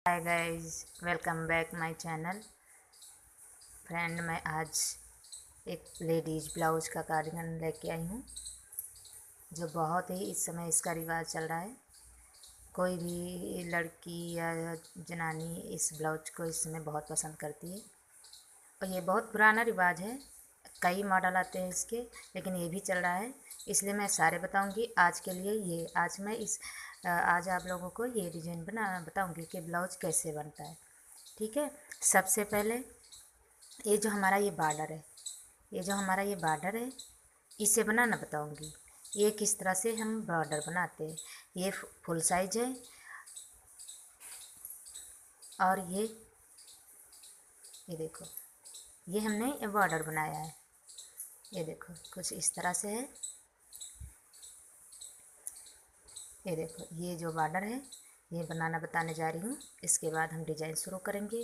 Hi guys, welcome back my channel. Friend, मैं आज एक लेडीज़ ब्लाउज का कार्डिगन लेके आई हूँ जो बहुत ही इस समय इसका रिवाज चल रहा है। कोई भी लड़की या जनानी इस ब्लाउज को इस समय बहुत पसंद करती है और ये बहुत पुराना रिवाज है। कई मॉडल आते हैं इसके, लेकिन ये भी चल रहा है, इसलिए मैं सारे बताऊंगी आज के लिए। ये आज आप लोगों को ये डिज़ाइन बताऊंगी कि ब्लाउज कैसे बनता है। ठीक है। सबसे पहले ये जो हमारा ये बॉर्डर है, इसे बनाना बताऊंगी। ये किस तरह से हम बॉर्डर बनाते हैं। ये फुल साइज है और ये देखो, ये हमने बॉर्डर बनाया है। ये देखो कुछ इस तरह से है। ये देखो, ये जो बॉर्डर है ये बनाना बताने जा रही हूँ। इसके बाद हम डिजाइन शुरू करेंगे।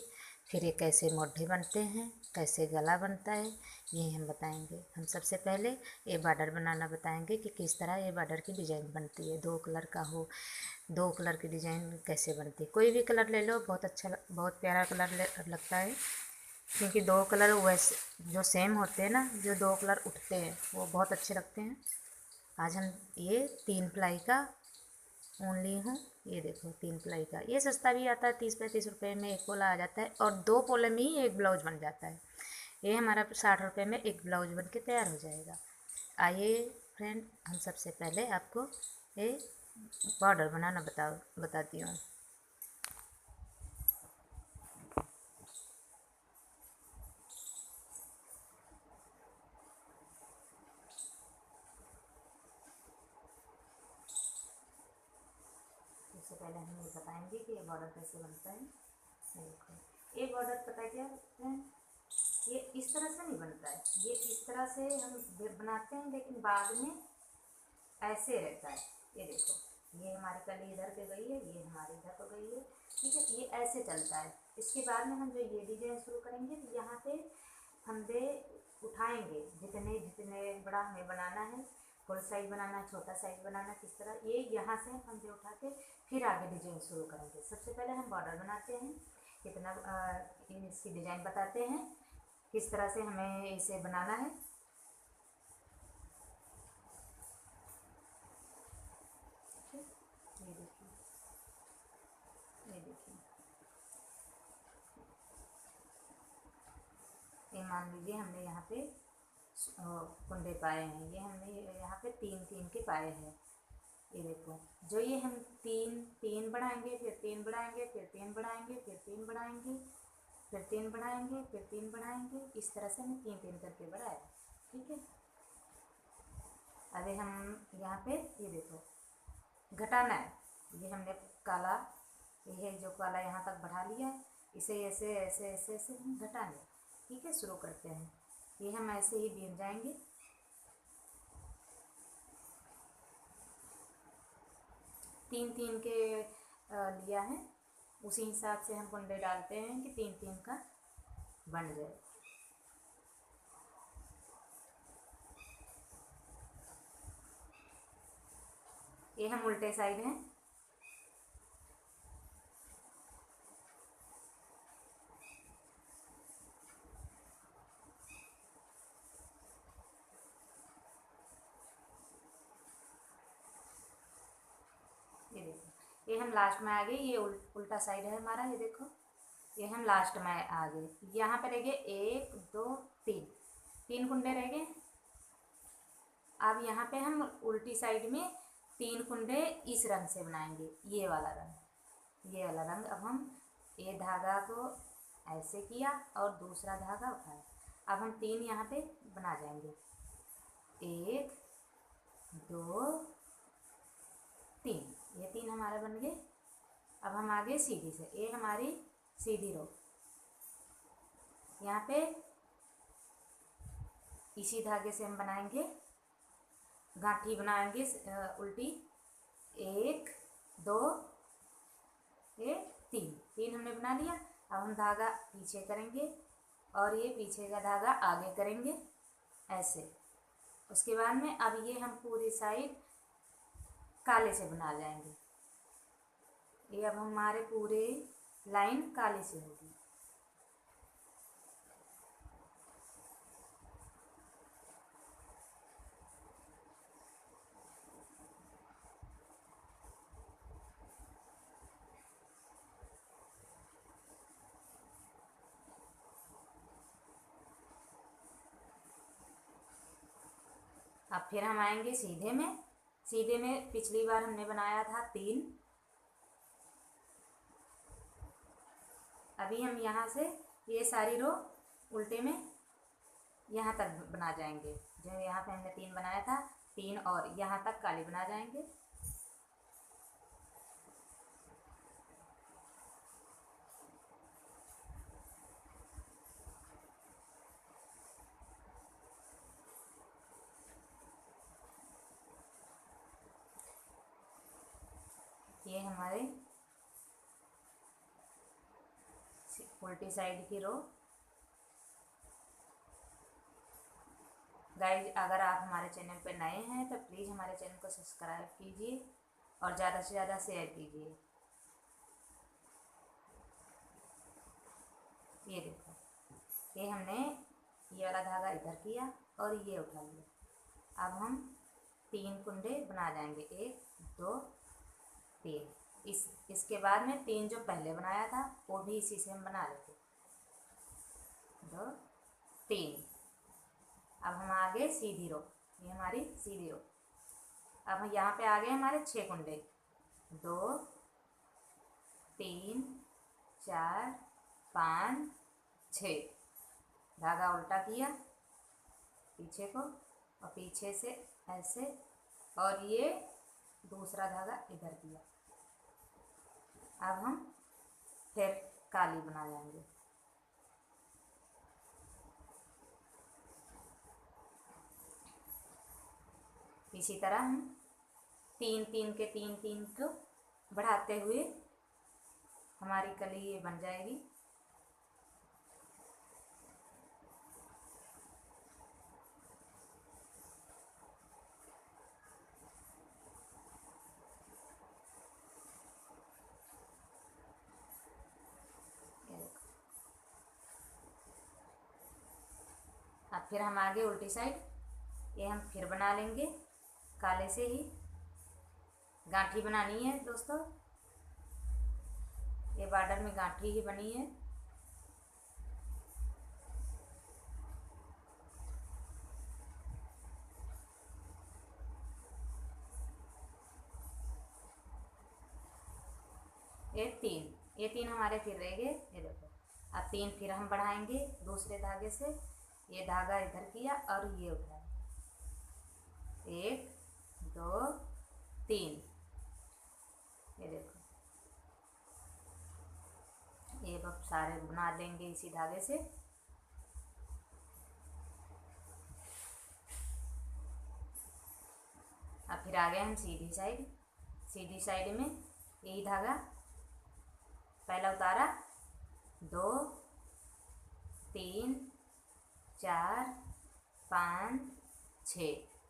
फिर ये कैसे मोढे बनते हैं, कैसे गला बनता है, ये हम बताएंगे। हम सबसे पहले ये बॉर्डर बनाना बताएंगे कि किस तरह ये बॉर्डर की डिजाइन बनती है। 2 कलर का हो, 2 कलर की डिजाइन कैसे बनती है। कोई भी कलर ले लो, बहुत प्यारा कलर लगता है, क्योंकि 2 कलर वैसे जो सेम होते हैं ना, जो 2 कलर उठते हैं वो बहुत अच्छे लगते हैं। आज हम ये 3 प्लाई का ऊन ली हूँ। ये देखो, 3 प्लाई का, ये सस्ता भी आता है, 30-35 रुपये में एक पोला आ जाता है और 2 पोले में ही एक ब्लाउज बन जाता है। ये हमारा 60 रुपये में एक ब्लाउज बन के तैयार हो जाएगा। आइए फ्रेंड, हम सबसे पहले आपको ये बॉर्डर बनाना बताती हूँ। सबसे पहले हम ये बताएंगे कि ये बॉर्डर कैसे बनता है। ये देखो, ये बॉर्डर पता है क्या फ्रेंड, ये इस तरह से नहीं बनता है। ये इस तरह से हम बनाते हैं, लेकिन बाद में ऐसे रहता है। ये देखो, ये हमारी कली इधर पे गई है, ये हमारी इधर को गई है। ठीक है, ये ऐसे चलता है। इसके बाद में हम जो ये डिजाइन शुरू करेंगे, यहाँ पे फंदे उठाएंगे। जितने जितने बड़ा हमें बनाना है, फुल साइज बनाना है, छोटा साइज बनाना, किस तरह, ये यहाँ से हम फंदे उठा के फिर आगे डिजाइन शुरू करेंगे। सबसे पहले हम बॉर्डर बनाते हैं, कितना इसकी डिजाइन बताते हैं, किस तरह से हमें इसे बनाना है। ये देखिए, ये देखिए, ये मान लीजिए हमने यहाँ पे कुंडे पाए हैं। ये हमने यहाँ पे 3-3 के पाए हैं। ये देखो, जो ये हम तीन तीन बढ़ाएंगे, फिर 3 बढ़ाएंगे, फिर 3 बढ़ाएंगे, फिर 3 बढ़ाएंगे, फिर 3 बढ़ाएंगे, फिर 3 बढ़ाएंगे। इस तरह से हमने 3-3 करके बढ़ाया। ठीक है। अभी हम यहाँ पे ये देखो, घटाना है। ये हमने काला, ये जो काला यहाँ तक बढ़ा लिया है, इसे ऐसे ऐसे ऐसे ऐसे हम घटाएंगे। ठीक है, शुरू करते हैं। ये हम ऐसे ही बीन जाएंगे। 3-3 के लिया है, उसी हिसाब से हम कुंडे डालते हैं कि 3-3 का बन जाए। ये हम उल्टे साइड हैं। ये देखो, ये हम लास्ट में आ गए। ये उल्टा साइड है हमारा। ये देखो, ये हम लास्ट में आ गए। यहाँ पे रह गए 1 2 3, 3 कुंडे रह गए। अब यहाँ पे हम उल्टी साइड में 3 कुंडे इस रंग से बनाएंगे, ये वाला रंग, ये वाला रंग। अब हम ये धागा को ऐसे किया और दूसरा धागा उठाया। अब हम 3 यहाँ पे बना जाएंगे, 1 2 3। ये 3 हमारे बन गए। अब हम आगे सीधी से, ये हमारी सीधी रो। यहाँ पे इसी धागे से हम बनाएंगे, गांठी बनाएंगे उल्टी। 1 2 ये 3, 3 हमने बना लिया। अब हम धागा पीछे करेंगे और ये पीछे का धागा आगे करेंगे ऐसे। उसके बाद में अब ये हम पूरी साइड काले से बना जाएंगे। ये अब हमारे पूरे लाइन काली से होगी। अब फिर हम आएंगे सीधे में। सीधे में पिछली बार हमने बनाया था 3। अभी हम यहाँ से ये सारी रो उल्टे में यहाँ तक बना जाएंगे। जो यहाँ पे हमने 3 बनाया था, 3 और यहाँ तक काली बना जाएंगे। ये हमारे उल्टी साइड की रो। गाइज, अगर आप हमारे चैनल पर नए हैं तो प्लीज़ हमारे चैनल को सब्सक्राइब कीजिए और ज़्यादा से ज़्यादा शेयर कीजिए। ये देखो, ये हमने ये वाला धागा इधर किया और ये उठा लिया। अब हम 3 कुंडे बना जाएंगे, 1 2 3। इसके बाद में 3 जो पहले बनाया था वो भी इसी से हम बना लेते। 2 3। अब हम आगे सीधी रो, ये हमारी सीधी रो। अब हम यहाँ पे आ गए हमारे 6 कुंडे। 2 3 4 5 6। धागा उल्टा किया पीछे को और पीछे से ऐसे, और ये दूसरा धागा इधर किया। अब हम फिर काली बना जाएंगे। इसी तरह हम 3 3 के 3 3 को बढ़ाते हुए हमारी कली ये बन जाएगी। अब फिर हम आगे उल्टी साइड, ये हम फिर बना लेंगे काले से ही। गांठी बनानी है दोस्तों, ये बॉर्डर में गांठी ही बनी है। ये तीन हमारे फिर रह गए। ये देखो, अब 3 फिर हम बढ़ाएंगे दूसरे धागे से। ये धागा इधर किया और ये उठाया, 1 2 3। ये देखो, ये अब सारे बना लेंगे इसी धागे से। अब फिर आ गए हम सीधी साइड। सीधी साइड में यही धागा पहला उतारा, 2 3 4 5 6।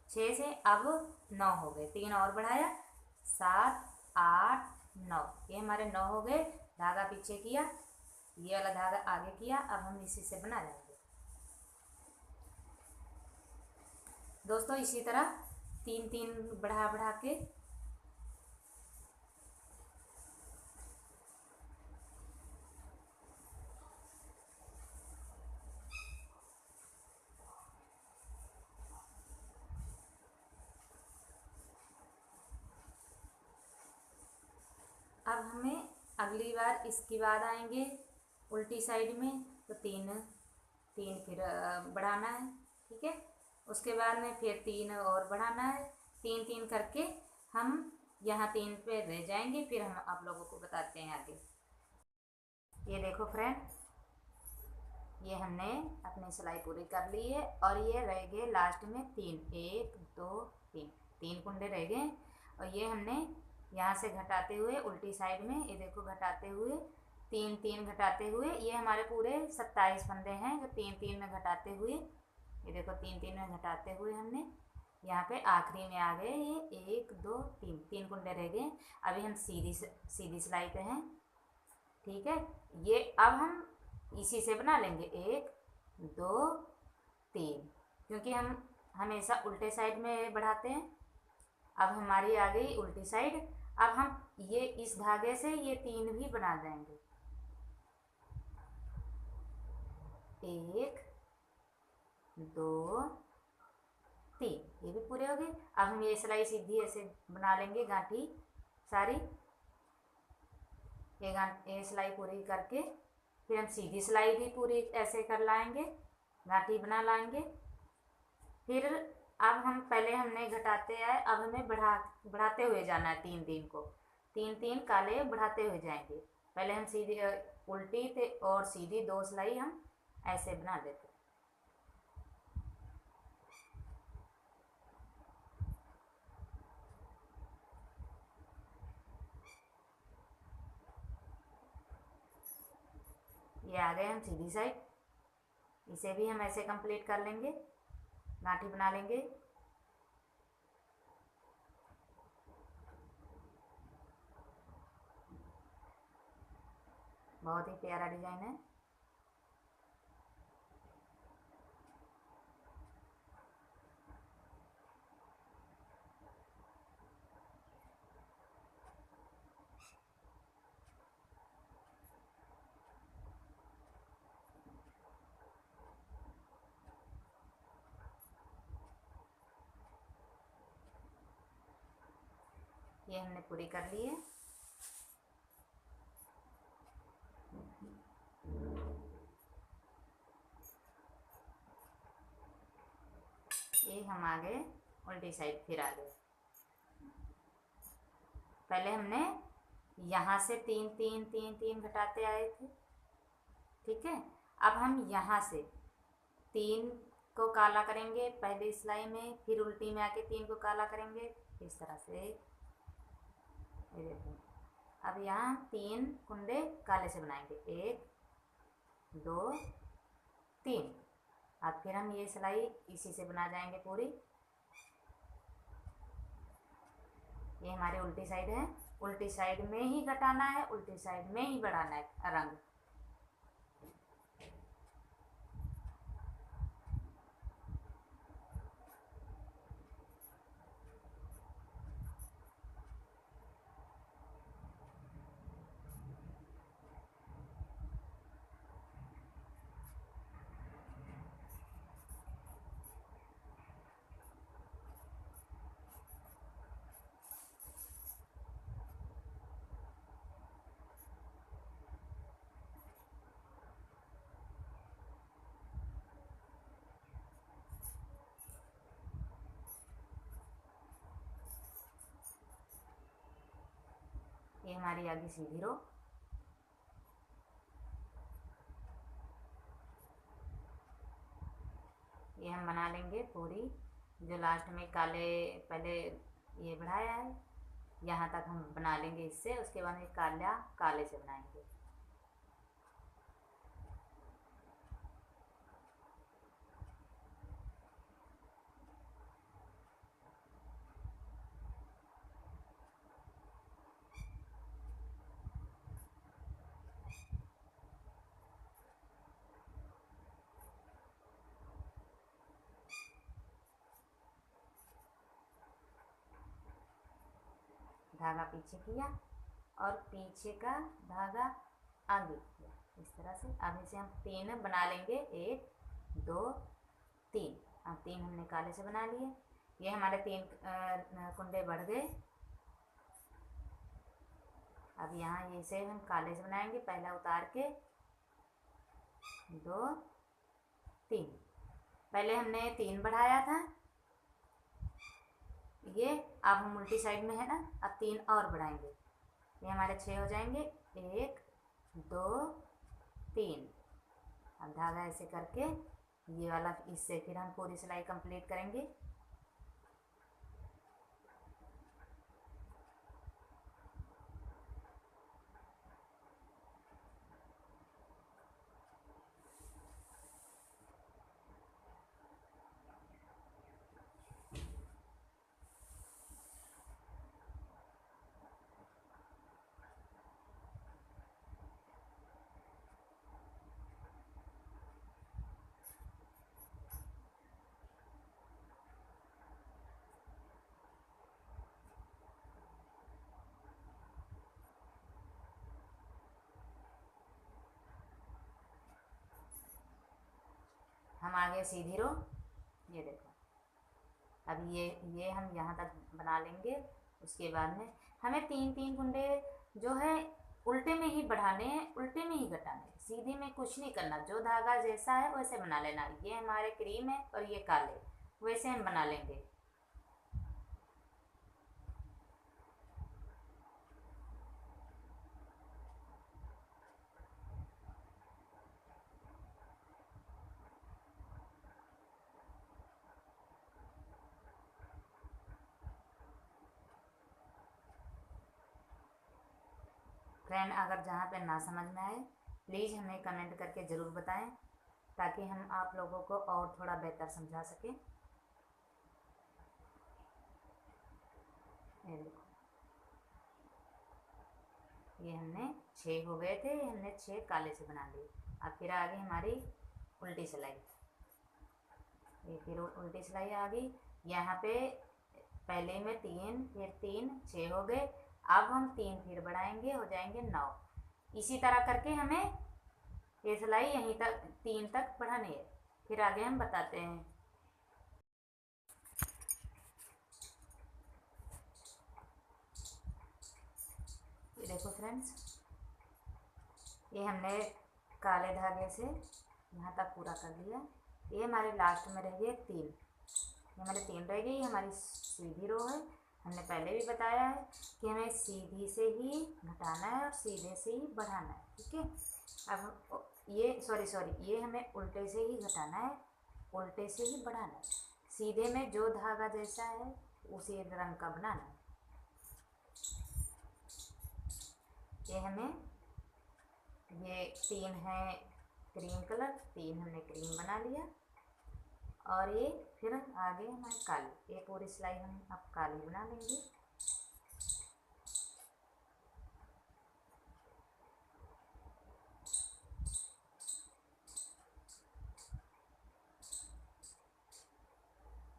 6 से अब 9 हो गए, 3 और बढ़ाया, 7 8 9। ये हमारे 9 हो गए। धागा पीछे किया, ये वाला धागा आगे किया। अब हम इसी से बना लेंगे दोस्तों। इसी तरह 3 3 बढ़ा बढ़ा के अब हमें अगली बार इसके बाद आएंगे उल्टी साइड में, तो 3 3 फिर बढ़ाना है, ठीक है। उसके बाद में फिर 3 और बढ़ाना है। 3 3 करके हम यहाँ 3 पे रह जाएंगे। फिर हम आप लोगों को बताते हैं आगे। ये देखो फ्रेंड, ये हमने अपनी सिलाई पूरी कर ली है और ये रह गए लास्ट में 3, 1 2 3, 3 कुंडे रह गए। और ये हमने यहाँ से घटाते हुए उल्टी साइड में, ये देखो घटाते हुए 3 3 घटाते हुए, ये हमारे पूरे 27 फंदे हैं जो 3 3 में घटाते हुए, ये देखो 3 3 में घटाते हुए हमने यहाँ पे आखिरी में आ गए। ये 1 2 3 कुंडे रह गए। अभी हम सीधी सिलाई पे हैं, ठीक है। ये अब हम इसी से बना लेंगे 1 2 3, क्योंकि हम हमेशा उल्टे साइड में बढ़ाते हैं। अब हमारी आ गई उल्टी साइड। अब हम ये इस धागे से ये 3 भी बना देंगे, 1 2 3, ये भी पूरे हो गए। अब हम ये सिलाई सीधी ऐसे बना लेंगे गांठी सारी, ये सिलाई पूरी करके फिर हम सीधी सिलाई भी पूरी ऐसे कर लाएंगे, गांठी बना लाएंगे। फिर अब हम पहले हमने घटाते आए, अब हमें बढ़ाते हुए जाना है 3 को, 3 काले बढ़ाते हुए जाएंगे। पहले हम सीधी उल्टी थे और सीधी 2 सिलाई हम ऐसे बना देते। ये आ गए हम सीधी साइड, इसे भी हम ऐसे कंप्लीट कर लेंगे, गांठी बना लेंगे। बहुत ही प्यारा डिजाइन है। ये हमने पूरी कर ली है। ये हम आ गए उल्टी साइड, फिर आ गए। पहले हमने यहाँ से 3 घटाते आए थे, ठीक है। अब हम यहाँ से 3 को काला करेंगे पहली सिलाई में, फिर उल्टी में आके 3 को काला करेंगे इस तरह से। ये देखो, अब यहाँ 3 कुंडे काले से बनाएंगे, 1 2 3। अब फिर हम ये सिलाई इसी से बना जाएंगे पूरी। ये हमारी उल्टी साइड है, उल्टी साइड में ही घटाना है, उल्टी साइड में ही बढ़ाना है रंग। ये हमारी आ गई सीधी रो। ये हम बना लेंगे पूरी, जो लास्ट में काले पहले ये बढ़ाया है यहाँ तक हम बना लेंगे इससे, उसके बाद में काले से बनाएंगे। धागा पीछे किया और पीछे का धागा आगे किया, इस तरह से। अब इसे हम 3 बना लेंगे, 1 2 3। अब 3 हमने काले से बना लिए। ये हमारे 3 कुंडे बढ़ गए। अब यहाँ ये से हम काले से बनाएंगे, पहला उतार के 2 3। पहले हमने 3 बढ़ाया था, ये अब हम उल्टी साइड में है ना, अब 3 और बढ़ाएंगे, ये हमारे 6 हो जाएंगे, 1 2 3। अब धागा ऐसे करके ये वाला इससे फिर हम पूरी सिलाई कंप्लीट करेंगे। हम आगे सीधी रो, ये देखो। अब ये हम यहाँ तक बना लेंगे। उसके बाद में हमें 3 कुंडे जो है उल्टे में ही बढ़ाने हैं, उल्टे में ही घटाने हैं, सीधे में कुछ नहीं करना। जो धागा जैसा है वैसे बना लेना। ये हमारे क्रीम है और ये काले, वैसे हम बना लेंगे। फ्रेंड, अगर जहाँ पे ना समझ में आए प्लीज़ हमें कमेंट करके ज़रूर बताएं, ताकि हम आप लोगों को और थोड़ा बेहतर समझा सकें। ये देखो, ये हमने 6 हो गए थे, हमने 6 काले से बना लिए। अब फिर आगे हमारी उल्टी सिलाई, ये फिर उल्टी सिलाई आ गई। यहाँ पे पहले में 3, फिर 3, 6 हो गए। अब हम 3 फिर बढ़ाएंगे, हो जाएंगे 9। इसी तरह करके हमें ये सिलाई यहीं तक 3 तक बढ़ानी है। फिर आगे हम बताते हैं। ये देखो फ्रेंड्स, ये हमने काले धागे से यहाँ तक पूरा कर लिया। ये हमारे लास्ट में रह गए 3, ये हमारे 3 रह गई। हमारी सीधी रो है। हमने पहले भी बताया है कि हमें सीधी से ही घटाना है और सीधे से ही बढ़ाना है, ठीक है। अब ये सॉरी ये हमें उल्टे से ही घटाना है, उल्टे से ही बढ़ाना है। सीधे में जो धागा जैसा है उसी रंग का बनाना है। ये हमें ये 3 है क्रीम कलर, 3 हमने क्रीम बना लिया। और ये फिर आगे हमारी काली, ये पूरी सिलाई हम अब काली बना लेंगे।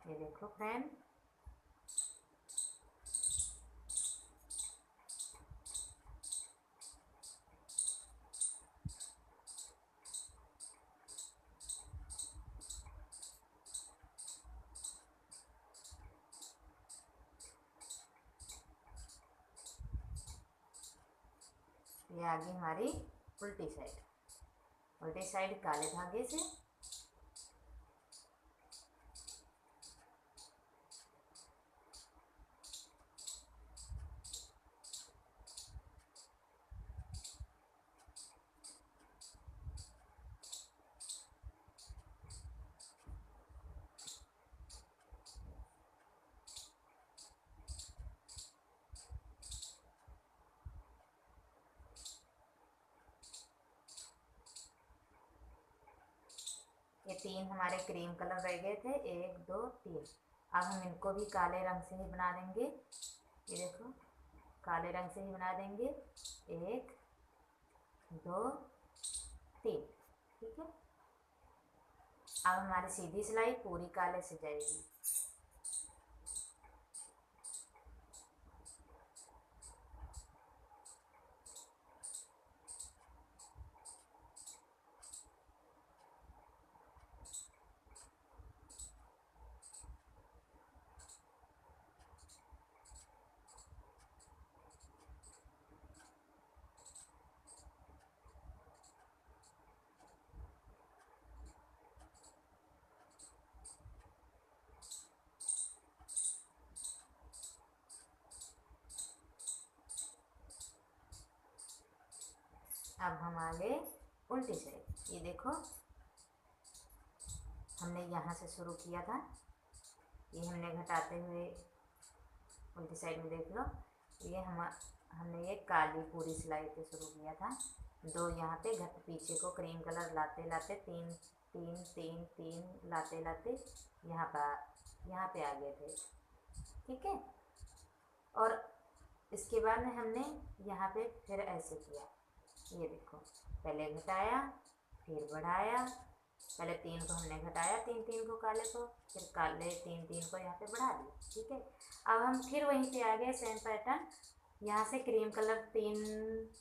ये देखो फ्रेंड, ये आगे हमारी उल्टी साइड, उल्टी साइड काले धागे से। ये 3 हमारे क्रीम कलर रह गए थे, 1 2 3। अब हम इनको भी काले रंग से ही बना देंगे। ये देखो, काले रंग से ही बना देंगे, 1 2 3, ठीक है। अब हमारी सीधी सिलाई पूरी काले से जाएगी। अब हम आगे उल्टी साइड, ये देखो हमने यहाँ से शुरू किया था, ये हमने घटाते हुए उल्टी साइड में देख लो। ये हमने ये काली पूरी सिलाई से शुरू किया था। 2 यहाँ पे पीछे को क्रीम कलर लाते लाते 3 3 3 3 लाते लाते यहाँ पे आ गए थे, ठीक है। और इसके बाद में हमने यहाँ पे फिर ऐसे किया। ये देखो, पहले घटाया फिर बढ़ाया। पहले 3 को हमने घटाया, 3 को काले को, फिर काले 3 को यहाँ पे बढ़ा दिया, ठीक है। अब हम फिर वहीं पे आ गए, सेम पैटर्न। यहाँ से क्रीम कलर 3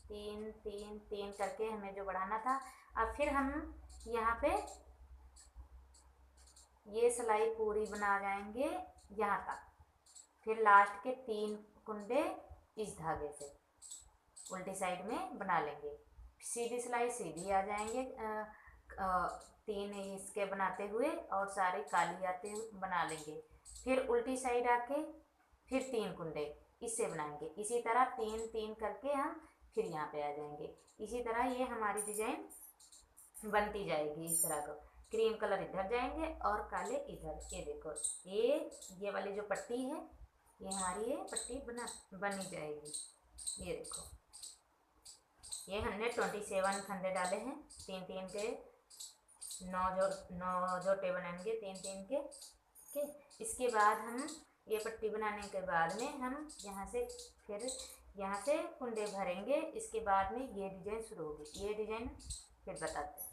3 3 3 करके हमें जो बढ़ाना था। अब फिर हम यहाँ पे ये सिलाई पूरी बना जाएंगे यहाँ तक, फिर लास्ट के 3 कुंडे इस धागे से उल्टी साइड में बना लेंगे। सीधी सिलाई सीधी आ जाएंगे 3 इसके बनाते हुए और सारी काली आते हुए बना लेंगे। फिर उल्टी साइड आके फिर 3 कुंडे इससे बनाएंगे। इसी तरह 3-3 करके हम फिर यहाँ पे आ जाएंगे। इसी तरह ये हमारी डिजाइन बनती जाएगी। इस तरह का क्रीम कलर इधर जाएंगे और काले इधर। ये देखो ये वाली जो पट्टी है ये हमारी ये पट्टी बनी जाएगी। ये देखो ये हमने 27 फंदे डाले हैं, 3-3 के 9 जोटे बनाएंगे 3-3 के। ओके, इसके बाद हम ये पट्टी बनाने के बाद में हम यहाँ से फिर यहाँ से कुंडे भरेंगे। इसके बाद में ये डिजाइन शुरू होगी। ये डिजाइन फिर बताते हैं।